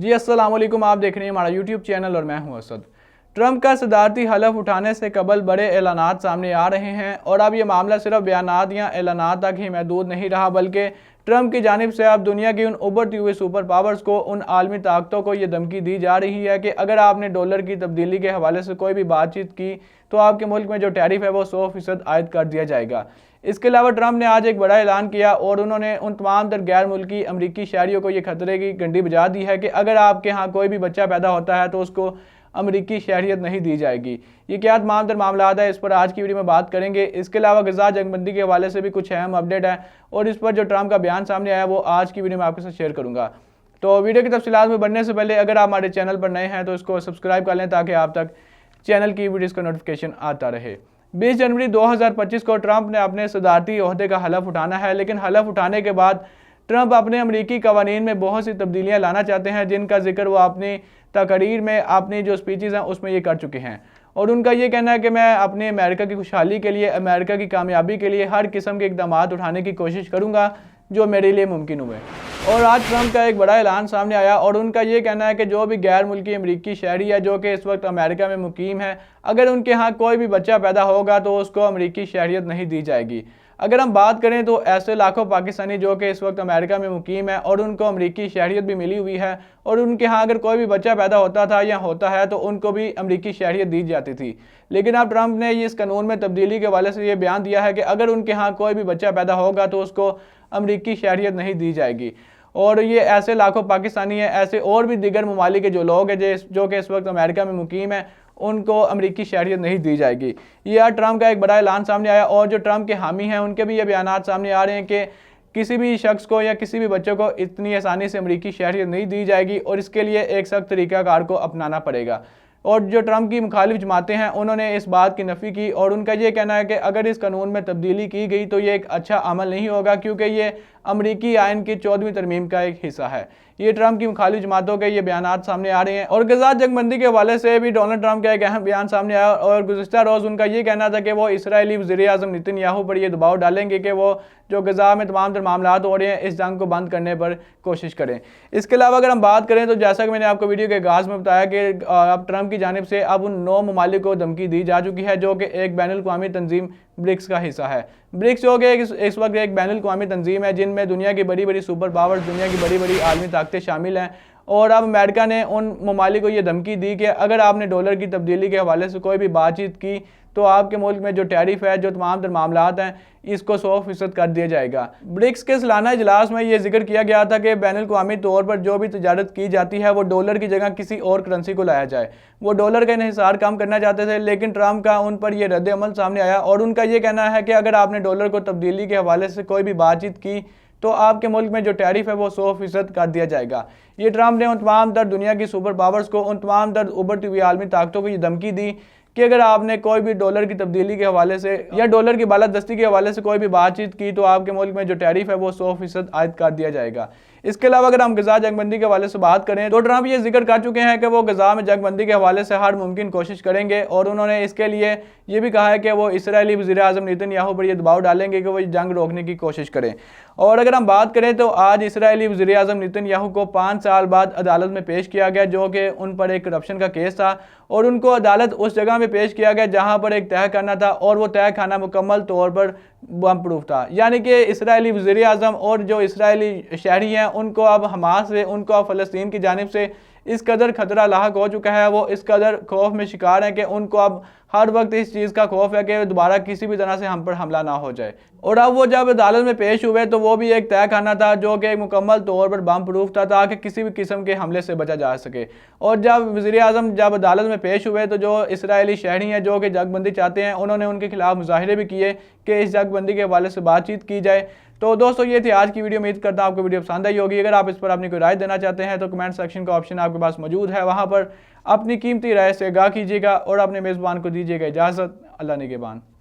जी अस्सलाम वालेकुम, आप देख रहे हैं हमारा यूट्यूब चैनल और मैं हूं असद। ट्रंप का सदारती हलफ उठाने से कबल बड़े ऐलानात सामने आ रहे हैं और अब ये मामला सिर्फ बयानात या ऐलानात तक ही महदूद नहीं रहा, बल्कि ट्रंप की जानिब से अब दुनिया की उन उभरती हुई सुपर पावर्स को, उन आलमी ताकतों को ये धमकी दी जा रही है कि अगर आपने डॉलर की तब्दीली के हवाले से कोई भी बातचीत की तो आपके मुल्क में जो टैरिफ है वो 100% आयद कर दिया जाएगा। इसके अलावा ट्रंप ने आज एक बड़ा ऐलान किया और उन्होंने उन तमाम दर गैर मुल्की अमरीकी शहरियों को ये खतरे की घंटी बजा दी है कि अगर आपके यहाँ कोई भी बच्चा पैदा होता है तो उसको अमरीकी शहरियत नहीं दी जाएगी। ये क्या तमाम दर मामला है, इस पर आज की वीडियो में बात करेंगे। इसके अलावा गजा जंगबंदी के हवाले से भी कुछ अहम अपडेट है और इस पर जो ट्रंप का बयान सामने आया वो आज की वीडियो में आपके साथ शेयर करूंगा। तो वीडियो की तफसीलात में बढ़ने से पहले अगर आप हमारे चैनल पर नए हैं तो इसको सब्सक्राइब कर लें ताकि आप तक चैनल की वीडियोज़ का नोटिफिकेशन आता रहे। 20 जनवरी 2025 को ट्रंप ने अपने सदारती ओहदे का हलफ उठाना है, लेकिन हलफ उठाने के बाद ट्रंप अपने अमरीकी कवानीन में बहुत सी तब्दीलियां लाना चाहते हैं, जिनका जिक्र वो अपनी तकरीर में, अपनी जो स्पीचेस हैं उसमें ये कर चुके हैं। और उनका ये कहना है कि मैं अपने अमेरिका की खुशहाली के लिए, अमेरिका की कामयाबी के लिए हर किस्म के इकदाम उठाने की कोशिश करूँगा जो मेरे लिए मुमकिन हुए। और आज ट्रंप का एक बड़ा ऐलान सामने आया और उनका ये कहना है कि जो भी गैर मुल्की अमरीकी शहरी है जो कि इस वक्त अमेरिका में मुकीम है, अगर उनके यहाँ कोई भी बच्चा पैदा होगा तो उसको अमरीकी शहरियत नहीं दी जाएगी। अगर हम बात करें तो ऐसे लाखों पाकिस्तानी जो कि इस वक्त अमेरिका में मुकीम है और उनको अमरीकी शहरियत भी मिली हुई है और उनके यहाँ अगर कोई भी बच्चा पैदा होता था या होता है तो उनको भी अमरीकी शहरियत दी जाती थी। लेकिन अब ट्रंप ने इस कानून में तब्दीली के हवाले से ये बयान दिया है कि अगर उनके यहाँ कोई भी बच्चा पैदा होगा तो उसको अमरीकी शहरियत नहीं दी जाएगी। और ये ऐसे लाखों पाकिस्तानी हैं, ऐसे और भी दीगर ममालिक के जो लोग हैं जो कि इस वक्त अमेरिका में मुकीम है, उनको अमरीकी शहरियत नहीं दी जाएगी। ये आज ट्रंप का एक बड़ा ऐलान सामने आया और जो ट्रंप के हामी हैं उनके भी ये बयानात सामने आ रहे हैं कि किसी भी शख्स को या किसी भी बच्चे को इतनी आसानी से अमरीकी शहरियत नहीं दी जाएगी और इसके लिए एक सख्त तरीक़ाकार को अपनाना पड़ेगा। और जो ट्रंप की मुखालिफ जमातें हैं उन्होंने इस बात की नफ़ी की और उनका ये कहना है कि अगर इस कानून में तब्दीली की गई तो ये एक अच्छा अमल नहीं होगा, क्योंकि ये अमरीकी आइन की 14वीं तरमीम का एक हिस्सा है। ये ट्रंप की मुखालिफ जमातों के ये बयानात सामने आ रहे हैं। और गजा जंगबंदी के हवाले से भी डोनाल्ड ट्रंप का एक अहम बयान सामने आया और गुज़िश्ता रोज़ उनका ये कहना था कि वो इसराइली वज़ीर-ए-आज़म नेतन्याहू पर यह दबाव डालेंगे कि वो जो गजा में तमाम तर मामलात हो रहे हैं इस जंग को बंद करने पर कोशिश करें। इसके अलावा अगर हम बात करें तो जैसा कि मैंने आपको वीडियो के आगाज़ में बताया कि अब ट्रंप की जानिब से अब उन 9 ममालिक को धमकी दी जा चुकी है जो कि एक बैनुल-अक़वामी तंजीम ब्रिक्स का हिस्सा है। ब्रिक्स जो कि इस वक्त एक बैनुल-अक़वामी तंजीम है जिनमें दुनिया की बड़ी बड़ी सुपर पावर्स, दुनिया की बड़ी बड़ी आलमी ताकतें शामिल हैं। और अब अमेरिका ने उन ममालिक को ये धमकी दी कि अगर आपने डॉलर की तब्दीली के हवाले से कोई भी बातचीत की तो आपके मुल्क में जो टैरिफ है, जो तमाम तर मामलात हैं, इसको 100% कर दिया जाएगा। ब्रिक्स के सालाना इजलास में ये जिक्र किया गया था कि बैनुल-अक़वामी तौर पर जो भी तजारत की जाती है वो डॉलर की जगह किसी और करेंसी को लाया जाए। वो डॉलर का इन्हिसार कम करना चाहते थे, लेकिन ट्रंप का उन पर यह रद्द अमल सामने आया और उनका ये कहना है कि अगर आपने डॉलर को तब्दीली के हवाले से कोई भी बातचीत की तो आपके मुल्क में जो टैरिफ है वो 100% कर दिया जाएगा। ये ट्रंप ने उन तमाम दर दुनिया की सुपर पावर्स को, उन तमाम दर उभरती हुई आलमी ताकतों को ये धमकी दी कि अगर आपने कोई भी डॉलर की तब्दीली के हवाले से या डॉलर की बालादस्ती के हवाले से कोई भी बातचीत की तो आपके मुल्क में जो टैरिफ है वो 100% आयद कर दिया जाएगा। इसके अलावा अगर हम गजा जंगबंदी के हवाले से बात करें तो ट्रंप ये जिक्र कर चुके हैं कि वो गजा में जंगबंदी के हवाले से हर मुमकिन कोशिश करेंगे और उन्होंने इसके लिए ये भी कहा है कि वो इसराइली वज़ीर-ए-आज़म नेतन्याहू पर यह दबाव डालेंगे कि वो जंग रोकने की कोशिश करें। और अगर हम बात करें तो आज इसराइली वज़ीर-ए-आज़म नेतन्याहू को 5 साल बाद अदालत में पेश किया गया जो कि उन पर एक करप्शन का केस था और उनको अदालत उस जगह में पेश किया गया जहाँ पर एक तह खाना था और वो तह खाना मुकम्मल तौर पर बम प्रूफ था। यानी कि इसराइली वज़ीर-ए-आज़म और जो इसराइली शहरी हैं उनको अब हमास से, उनको अब फ़लस्तीन की जानिब से इस कदर खतरा लाहक हो चुका है, वो इस कदर खौफ में शिकार हैं कि उनको अब हर वक्त इस चीज़ का खौफ है कि दोबारा किसी भी तरह से हम पर हमला ना हो जाए। और अब वो जब अदालत में पेश हुए तो वो भी एक तय खाना था जो कि मुकम्मल तौर पर बम प्रूफ था ताकि किसी भी किस्म के हमले से बचा जा सके। और जब वज़ीर-ए-आज़म जब अदालत में पेश हुए तो जो इसराइली शहरी हैं जो कि जंगबंदी चाहते हैं उन्होंने उनके खिलाफ मुजाहिरे भी किए कि इस जंगबंदी के हवाले से बातचीत की जाए। तो दोस्तों ये थी आज की वीडियो। उम्मीद करता हूँ आपको वीडियो पसंद आई होगी। अगर आप इस पर अपनी कोई राय देना चाहते हैं तो कमेंट सेक्शन का ऑप्शन आपके पास मौजूद है, वहाँ पर अपनी कीमती राय से आगाह कीजिएगा और अपने मेज़बान को दीजिएगा इजाज़त। अल्लाह निगहबान।